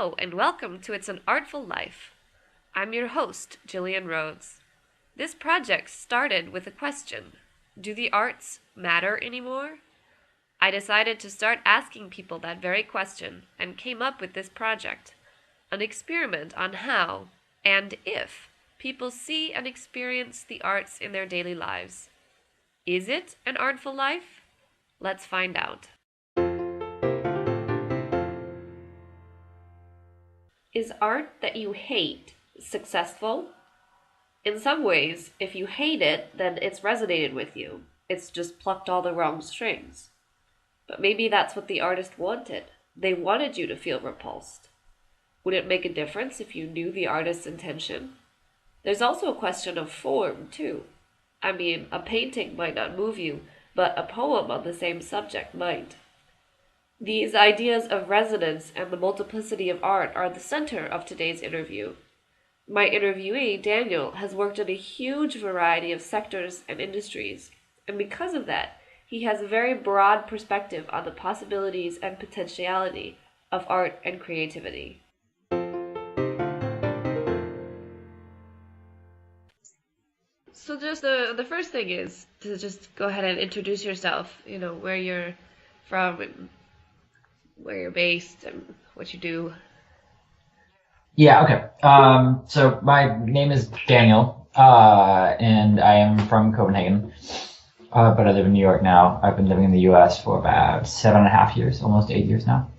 Hello, and welcome to It's an Artful Life. I'm your host, Jillian Rhodes. This project started with a question: do the arts matter anymore? I decided to start asking people that very question and came up with this project, an experiment on how and if people see and experience the arts in their daily lives. Is it an artful life? Let's find out. Is art that you hate successful? In some ways, if you hate it, then it's resonated with you. It's just plucked all the wrong strings. But maybe that's what the artist wanted. They wanted you to feel repulsed. Would it make a difference if you knew the artist's intention? There's also a question of form, too. I mean, a painting might not move you, but a poem on the same subject might. These ideas of resonance and the multiplicity of art are the center of today's interview. My interviewee, Daniel, has worked in a huge variety of sectors and industries, and because of that, he has a very broad perspective on the possibilities and potentiality of art and creativity. So just the first thing is to just go ahead and introduce yourself, where you're from and where you're based and what you do. Yeah, okay. So my name is Daniel, and I am from Copenhagen, but I live in New York now. I've been living in the US for about 7.5 years, almost 8 years now.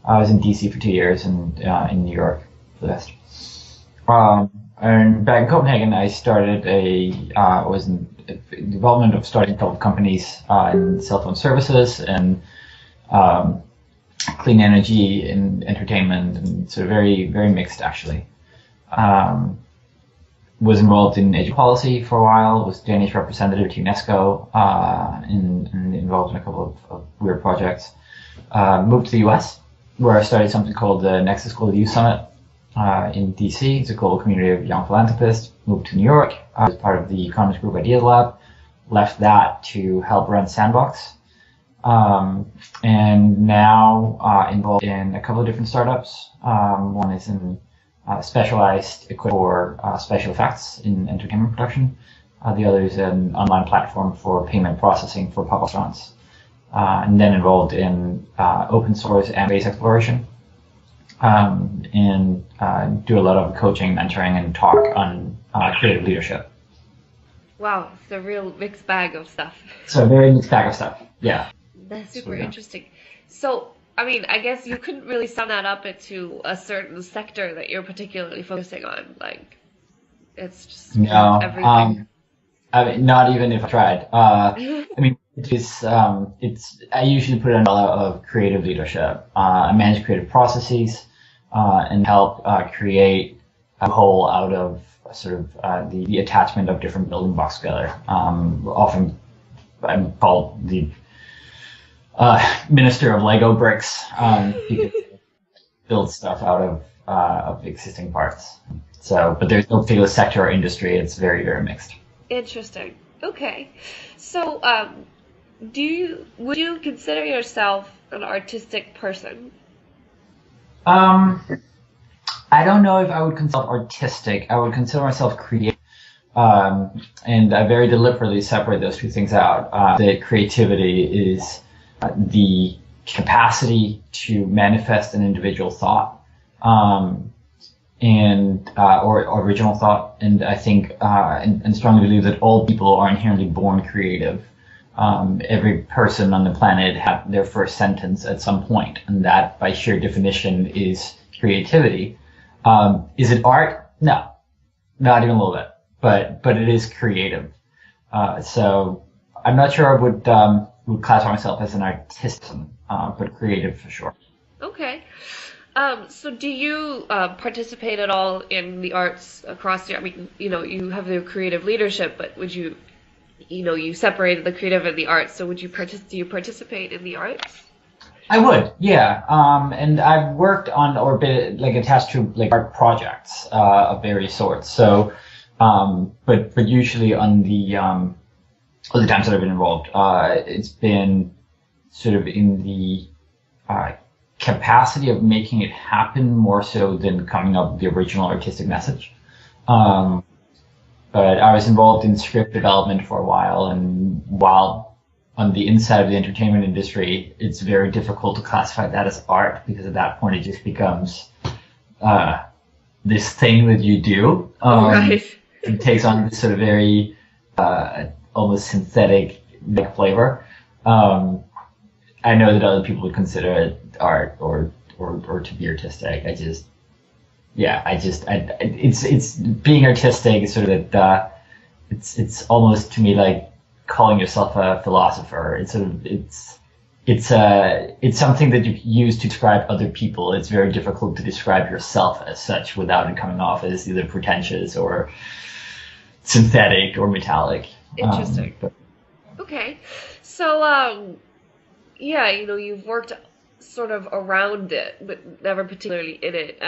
I was in DC for 2 years and in New York for the rest. And back in Copenhagen, I started was in the development of starting a couple of companies in cell phone services and clean energy and entertainment, and so very, very mixed actually. Was involved in education policy for a while, was Danish representative to UNESCO, and involved in a couple of weird projects. Moved to the US, where I started something called the Nexus Global Youth Summit in DC. It's a global community of young philanthropists. Moved to New York as part of the Economist Group Ideas Lab. Left that to help run Sandbox. And now involved in a couple of different startups. One is in specialized equipment for special effects in entertainment production. The other is an online platform for payment processing for pop restaurants. And then involved in open source and space exploration. And do a lot of coaching, mentoring, and talk on creative leadership. Wow, it's a real mixed bag of stuff. So a very mixed bag of stuff, yeah. That's super interesting. So, I mean, I guess you couldn't really sum that up into a certain sector that you're particularly focusing on. Like, it's just everything. I mean, not even if I tried. I mean, I usually put an umbrella of creative leadership. I manage creative processes and help create a whole out of sort of the attachment of different building blocks together. Often I'm called the minister of Lego bricks, because build stuff out of existing parts. So, but there's no particular sector or industry. It's very, very mixed. Interesting. Okay. So, would you consider yourself an artistic person? I don't know if I would consider myself artistic. I would consider myself creative. And I very deliberately separate those two things out. That creativity is the capacity to manifest an individual thought, or original thought. And I think, and strongly believe that all people are inherently born creative. Every person on the planet had their first sentence at some point, and that by sheer definition is creativity. Is it art? No, not even a little bit, but it is creative. So I'm not sure I would classify myself as an artist, but creative for sure. Okay. So do you participate at all in the arts across I mean, you have the creative leadership, but would you, you separated the creative and the arts, so do you participate in the arts? I would, yeah. And I've worked on or been attached to art projects of various sorts. So, but usually on the times that I've been involved, it's been sort of in the capacity of making it happen more so than coming up with the original artistic message. But I was involved in script development for a while, and while on the inside of the entertainment industry, it's very difficult to classify that as art, because at that point it just becomes this thing that you do. Right. It takes on this sort of very almost synthetic flavor. I know that other people would consider it art or to be artistic. It's being artistic is sort of that. It's almost to me like calling yourself a philosopher. It's something that you use to describe other people. It's very difficult to describe yourself as such without it coming off as either pretentious or synthetic or metallic. Interesting. Okay. So, yeah, you've worked sort of around it, but never particularly in it.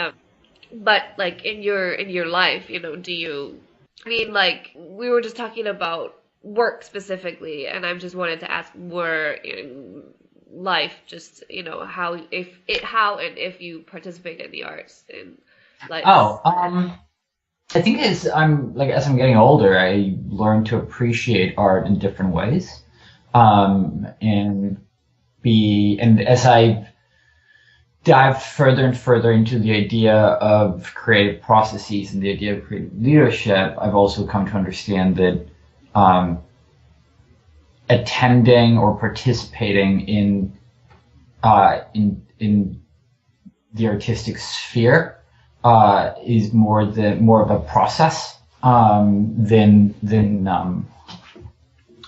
But like in your life, do you, I mean, like we were just talking about work specifically, and I just wanted to ask more in life, just, how and if you participate in the arts in life. I think as I'm getting older, I learn to appreciate art in different ways. And as I dive further and further into the idea of creative processes and the idea of creative leadership, I've also come to understand that attending or participating in the artistic sphere is more of a process than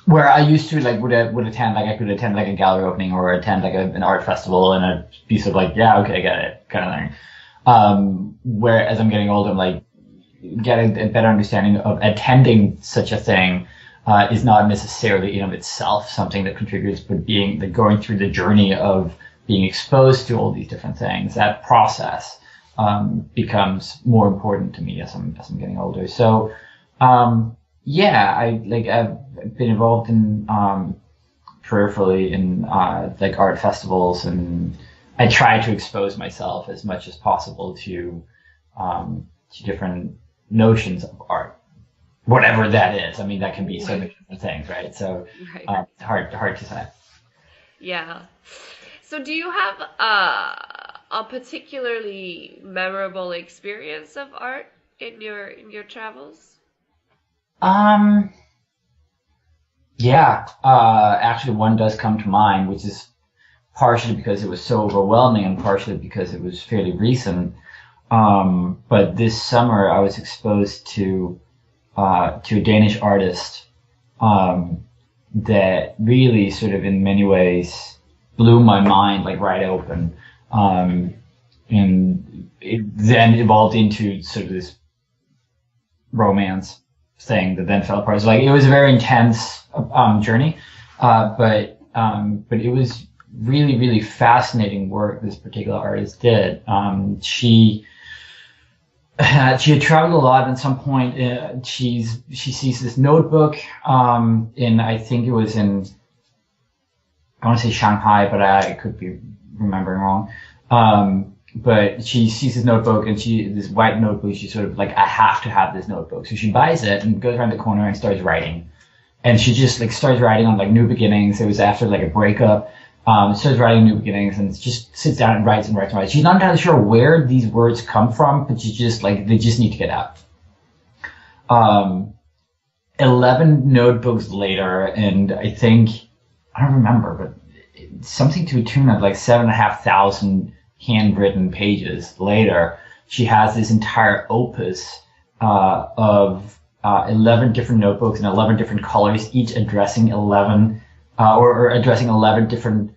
where I used to would attend, I could attend a gallery opening or attend an art festival and a piece of yeah, okay, I get it kind of thing. Whereas I'm getting older, I'm getting a better understanding of attending such a thing is not necessarily in of itself something that contributes, but going through the journey of being exposed to all these different things, that process becomes more important to me as I'm getting older. So, I've been involved in peripherally in art festivals, and I try to expose myself as much as possible to different notions of art, whatever that is. I mean, that can be so many different things, right? So it's hard to say. Yeah. So do you have a particularly memorable experience of art in your travels? Actually one does come to mind, which is partially because it was so overwhelming and partially because it was fairly recent. But this summer I was exposed to a Danish artist, that really sort of in many ways blew my mind right open. And it then evolved into sort of this romance thing that then fell apart. So it was a very intense journey, but it was really, really fascinating work this particular artist did. She had traveled a lot, and at some point she sees this notebook I think it was in, I want to say Shanghai, but I could be remembering wrong. But she sees this notebook, and this white notebook, she's sort of I have to have this notebook. So she buys it and goes around the corner and starts writing. And she just starts writing on new beginnings. It was after a breakup. Starts writing new beginnings and just sits down and writes and writes and writes. She's not entirely sure where these words come from, but she just they just need to get out. 11 notebooks later, and I think, I don't remember, but something to a tune of 7,500 handwritten pages later, she has this entire opus of 11 different notebooks in 11 different colors, each addressing 11 or addressing 11 different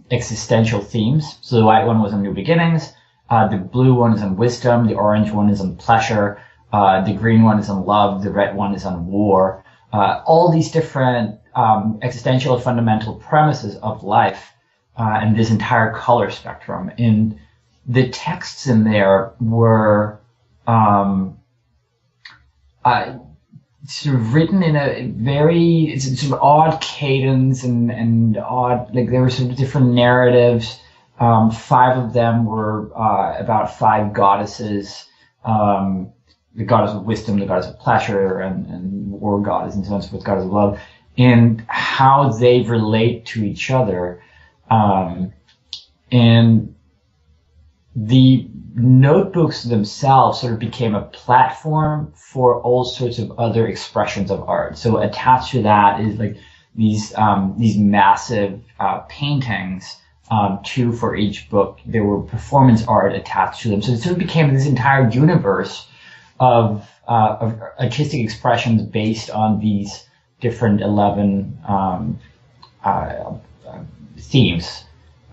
existential themes. So the white one was on new beginnings, the blue one is on wisdom, the orange one is on pleasure, the green one is on love, the red one is on war. All these different existential fundamental premises of life, and this entire color spectrum. And the texts in there were sort of written in a very sort of odd cadence and odd, there were sort of different narratives. Five of them were about five goddesses, the goddess of wisdom, the goddess of pleasure, and war goddess, and so on and so forth, goddess of love, and how they relate to each other. And the notebooks themselves sort of became a platform for all sorts of other expressions of art. So attached to that is like these massive paintings, two for each book. There were performance art attached to them. So it sort of became this entire universe of artistic expressions based on these different 11 themes.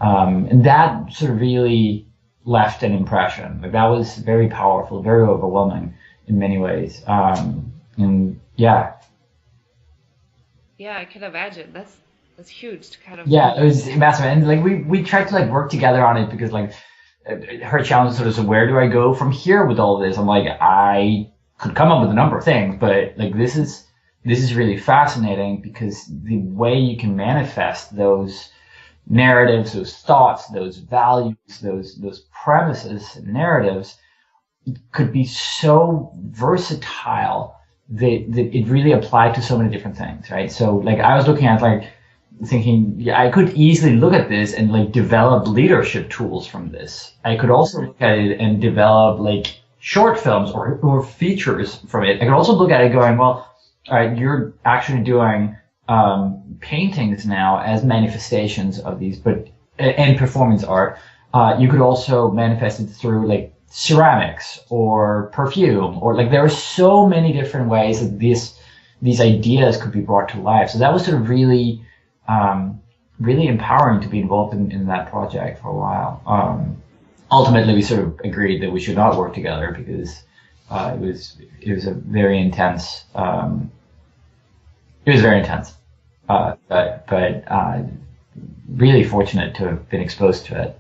And that sort of really left an impression. Like that was very powerful, very overwhelming in many ways. And yeah. Yeah, I can imagine. That's huge to kind of. Yeah, it was massive. And like we tried to like work together on it because like her challenge was sort of, so where do I go from here with all of this? I'm like, I could come up with a number of things, but like this is really fascinating because the way you can manifest those narratives, those thoughts, those values, those premises, narratives could be so versatile that it really applied to so many different things, right? So like I was looking at like thinking, yeah, I could easily look at this and like develop leadership tools from this. I could also look at it and develop like short films or features from it. I could also look at it going, well, all right, you're actually doing paintings now as manifestations of these, but and performance art. You could also manifest it through like ceramics or perfume, or like there are so many different ways that these ideas could be brought to life. So that was sort of really empowering to be involved in that project for a while. Ultimately, we sort of agreed that we should not work together because it was a very intense. It was very intense, but really fortunate to have been exposed to it.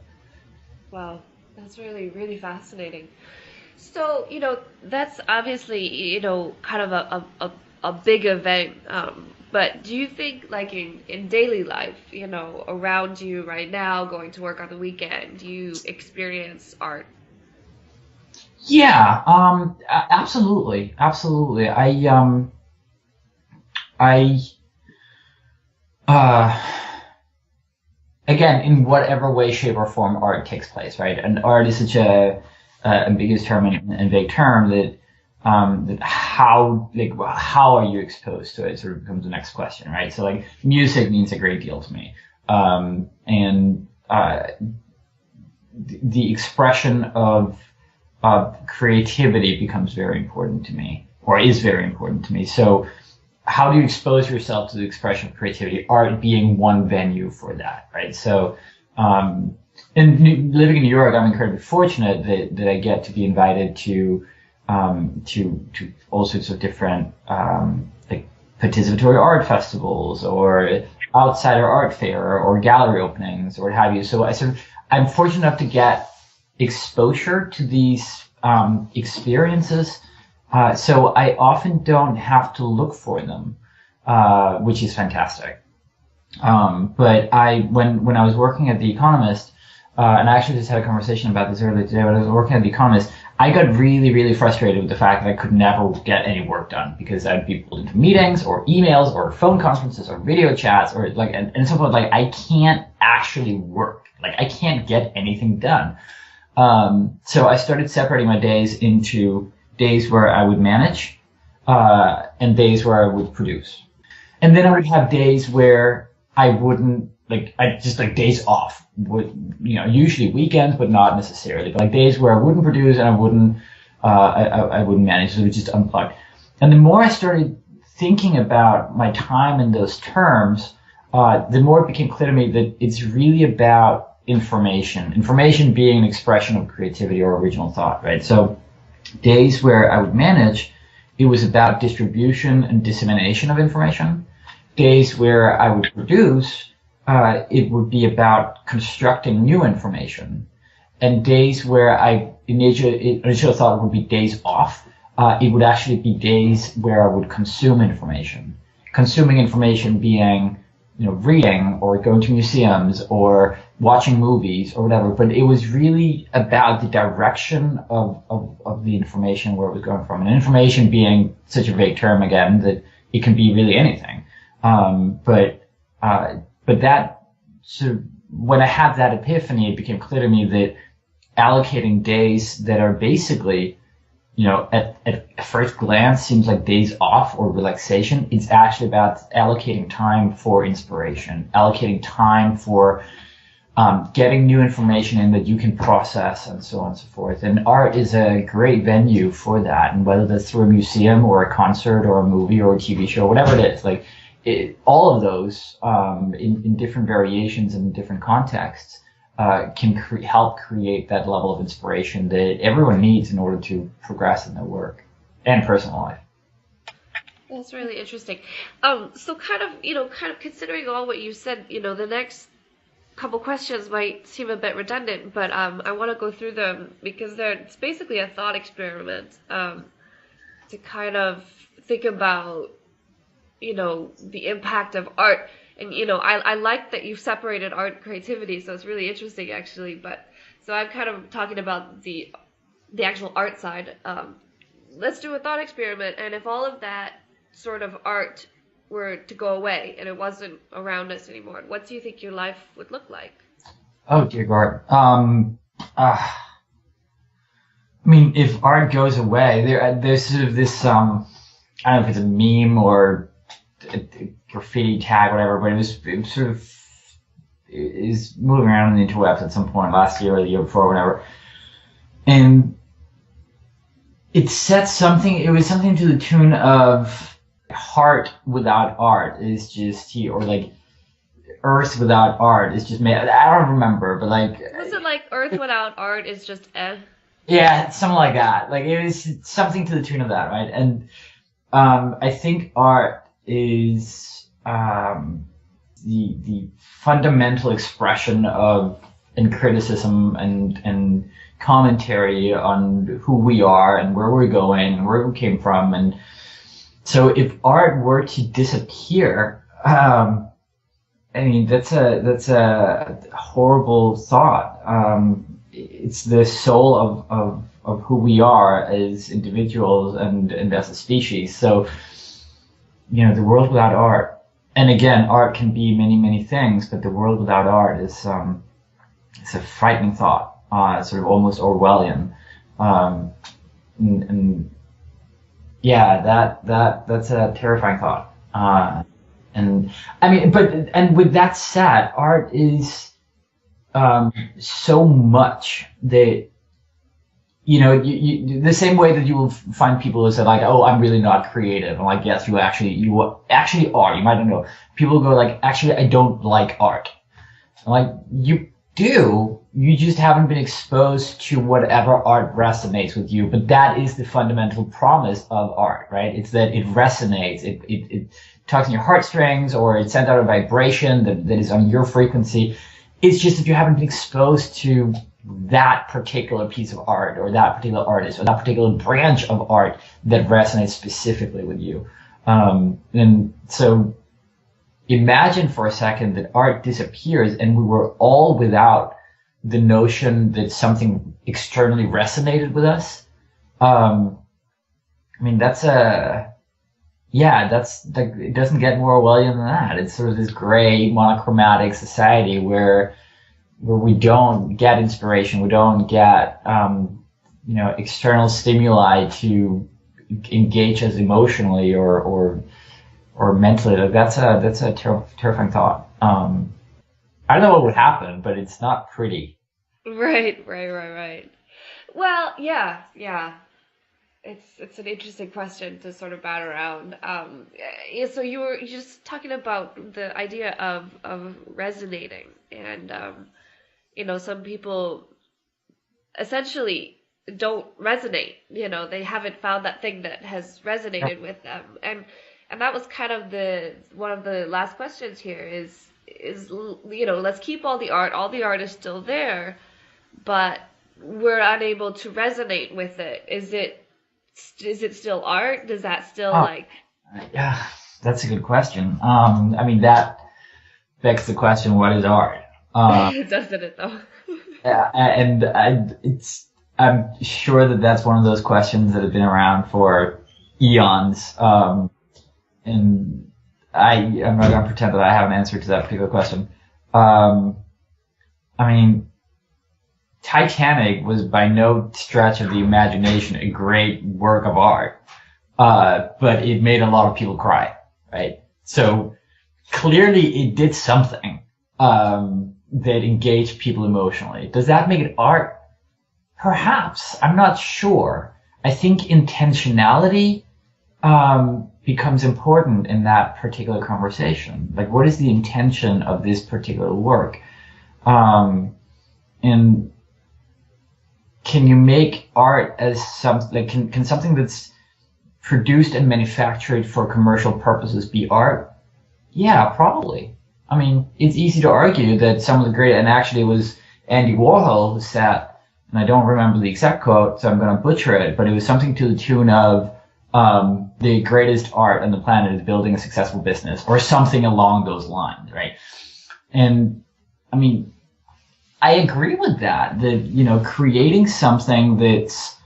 Wow, that's really, really fascinating. So, that's obviously, kind of a big event. But do you think, like in daily life, around you right now, going to work on the weekend, do you experience art? Yeah, absolutely, absolutely. I again, in whatever way, shape, or form art takes place, right? And art is such a ambiguous term and vague term that that how are you exposed to it sort of becomes the next question, right? So like music means a great deal to me, and the expression of creativity becomes very important to me, or is very important to me. So how do you expose yourself to the expression of creativity? Art being one venue for that, right? So, living in New York, I'm incredibly fortunate that I get to be invited to all sorts of different like participatory art festivals or outsider art fair or gallery openings or what have you. So I'm fortunate enough to get exposure to these experiences. So I often don't have to look for them, which is fantastic. But when I was working at The Economist, and I actually just had a conversation about this earlier today, when I was working at The Economist, I got really, really frustrated with the fact that I could never get any work done because I'd be pulled into meetings or emails or phone conferences or video chats or like, and so forth. Like I can't actually work. Like I can't get anything done. So I started separating my days into days where I would manage, and days where I would produce. And then I would have days where I wouldn't, like, I just like days off, usually weekends, but not necessarily, but like days where I wouldn't produce and I wouldn't manage, so it was just unplugged. And the more I started thinking about my time in those terms, the more it became clear to me that it's really about information being an expression of creativity or original thought, right? So days where I would manage, it was about distribution and dissemination of information. Days where I would produce, it would be about constructing new information. And days where I initially thought it would be days off, it would actually be days where I would consume information. Consuming information being reading or going to museums or watching movies or whatever, but it was really about the direction of the information, where it was going from. And information being such a vague term again that it can be really anything. But that sort of, when I had that epiphany, it became clear to me that allocating days that are basically, at first glance seems like days off or relaxation. It's actually about allocating time for inspiration, allocating time for getting new information in that you can process, and so on and so forth. And art is a great venue for that. And whether that's through a museum or a concert or a movie or a TV show, whatever it is, like all of those in different variations and different contexts can help create that level of inspiration that everyone needs in order to progress in their work and personal life. That's really interesting. So kind of considering all what you said, the next couple questions might seem a bit redundant, but I want to go through them because it's basically a thought experiment to kind of think about, the impact of art. And, I like that you've separated art and creativity, so it's really interesting, actually. But so I'm kind of talking about the actual art side. Let's do a thought experiment, and if all of that sort of art were to go away and it wasn't around us anymore, what do you think your life would look like? Oh, dear God. If art goes away, there's sort of this, I don't know if it's a meme or a graffiti tag, whatever, but it was sort of is moving around on the interwebs at some point last year or the year before, whatever. And it was something to the tune of heart without art is just here, or like earth without art is just made. I don't remember, but like. Was it like earth without art is just eh? Yeah, something like that. Like it was something to the tune of that, right? And I think art is the fundamental expression of and criticism and commentary on who we are and where we're going and where we came from. And so if art were to disappear, that's a horrible thought. It's the soul of who we are as individuals and as a species. So, the world without art, and again, art can be many, many things, but the world without art is it's a frightening thought, sort of almost Orwellian. That's a terrifying thought. And with that said, art is so much that, you the same way that you will find people who say like, oh, I'm really not creative. I'm like, yes, you actually are. You might not know. People go like, actually, I don't like art. I'm like, you do. You just haven't been exposed to whatever art resonates with you. But that is the fundamental promise of art, right? It's that it resonates. It tugs in your heartstrings, or it sends out a vibration that is on your frequency. It's just that you haven't been exposed to that particular piece of art or that particular artist or that particular branch of art that resonates specifically with you. And so imagine for a second that art disappears and we were all without the notion that something externally resonated with us. That's like, it doesn't get more Orwellian than that. It's sort of this gray monochromatic society where we don't get inspiration, we don't get external stimuli to engage us emotionally or mentally. Like that's a terrifying thought. I don't know what would happen, but it's not pretty. Right. Well, yeah. It's an interesting question to sort of bat around. So you were just talking about the idea of resonating, and some people essentially don't resonate. They haven't found that thing that has resonated with them, and that was kind of one of the last questions here is let's keep all the art. All the art is still there, but we're unable to resonate with it. Is it still art? Does that still Yeah, that's a good question. begs the question, what is art? Doesn't it though? I'm sure that that's one of those questions that have been around for eons. And I'm not going to pretend that I have an answer to that particular question. I mean, Titanic was by no stretch of the imagination a great work of art, but it made a lot of people cry, right? So clearly it did something that engaged people emotionally. Does that make it art? Perhaps. I'm not sure. I think intentionality becomes important in that particular conversation. Like, what is the intention of this particular work? And can you make art as something, like, can something that's produced and manufactured for commercial purposes be art? Yeah, probably. I mean, it's easy to argue that some of the great, and actually it was Andy Warhol who sat, and I don't remember the exact quote, so I'm going to butcher it, but it was something to the tune of, the greatest art on the planet is building a successful business, or something along those lines, right? And, I mean, I agree with that, creating something that's,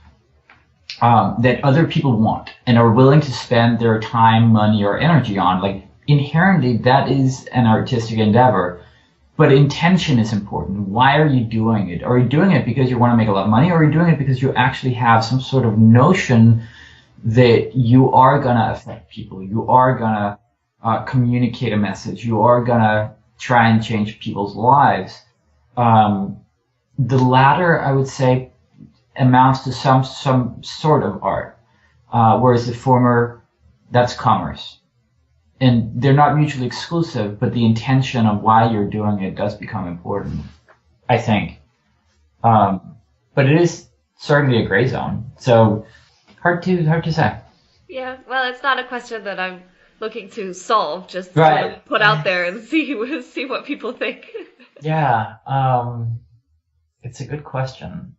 that other people want and are willing to spend their time, money, or energy on, like, inherently that is an artistic endeavor. But intention is important. Why are you doing it? Are you doing it because you want to make a lot of money, or are you doing it because you actually have some sort of notion that you are going to affect people, you are going to communicate a message, you are going to try and change people's lives? The latter, I would say, amounts to some sort of art, whereas the former, that's commerce. And they're not mutually exclusive, but the intention of why you're doing it does become important, I think. But it is certainly a gray zone. So hard to say. Yeah, well, it's not a question that I'm looking to solve, just right. Sort of put out there and see what people think. Yeah, it's a good question.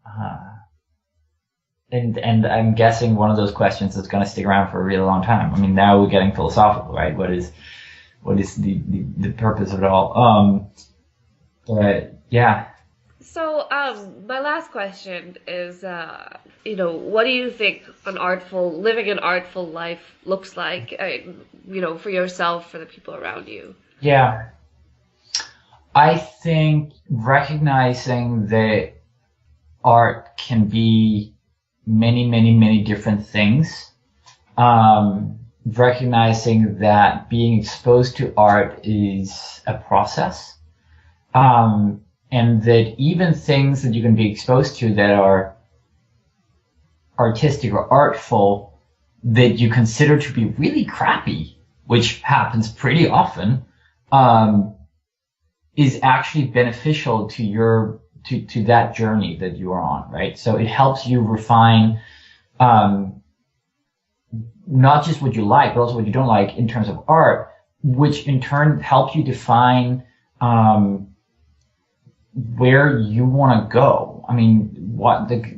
And I'm guessing one of those questions that's going to stick around for a really long time. I mean, now we're getting philosophical, right? What is the purpose of it all? But yeah. So, my last question is, what do you think living an artful life looks like, for yourself, for the people around you? Yeah. I think recognizing that art can be many, many, many different things. Recognizing that being exposed to art is a process. And that even things that you can be exposed to that are artistic or artful that you consider to be really crappy, which happens pretty often, is actually beneficial to to that journey that you are on, right? So it helps you refine, not just what you like, but also what you don't like in terms of art, which in turn helps you define, where you want to go. I mean,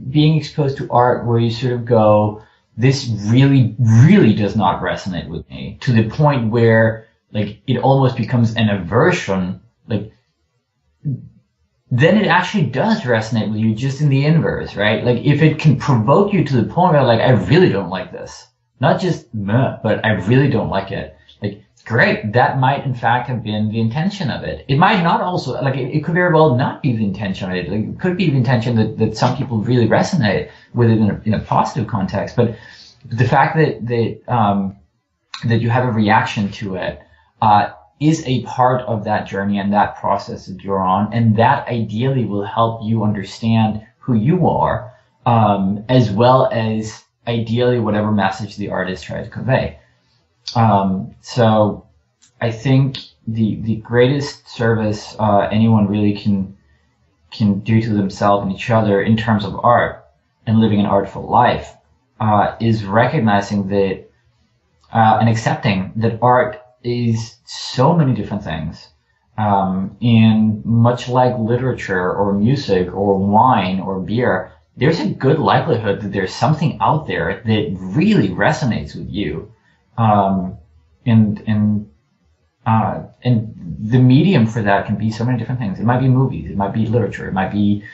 being exposed to art where you sort of go, this really, really does not resonate with me, to the point where, like, it almost becomes an aversion, like, then it actually does resonate with you just in the inverse, right? Like, if it can provoke you to the point where, like, I really don't like this. Not just meh, but I really don't like it. Like, great, that might in fact have been the intention of it. It might not also, like, it could very well not be the intention of it. Like, it could be the intention that some people really resonate with it in a positive context. But the fact that you have a reaction to it, is a part of that journey and that process that you're on, and that ideally will help you understand who you are, as well as ideally whatever message the artist tries to convey. So I think the greatest service anyone really can do to themselves and each other in terms of art and living an artful life is recognizing that and accepting that art is so many different things. And much like literature or music or wine or beer, there's a good likelihood that there's something out there that really resonates with you. And the medium for that can be so many different things. It might be movies, it might be literature, it might be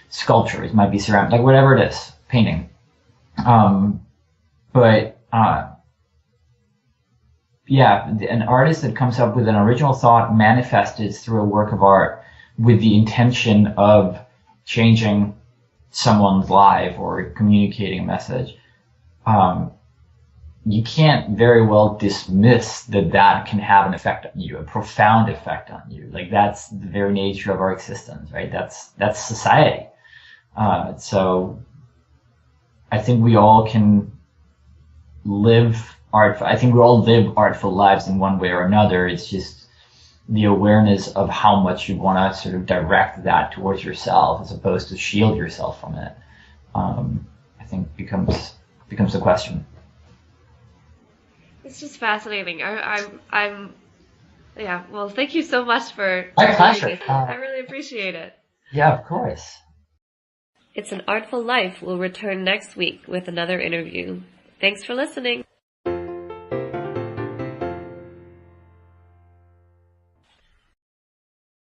sculpture, it might be ceramic, like whatever it is, painting. Yeah, an artist that comes up with an original thought manifested through a work of art with the intention of changing someone's life or communicating a message, you can't very well dismiss that can have an effect on you, a profound effect on you. Like that's the very nature of our existence, right? That's society. So I think we all can I think we all live artful lives in one way or another. It's just the awareness of how much you want to sort of direct that towards yourself as opposed to shield yourself from it. I think becomes the question. It's just fascinating. Yeah. Well, thank you so much for My doing pleasure. this. I really appreciate it. Yeah, of course. It's an Artful Life will return next week with another interview. Thanks for listening.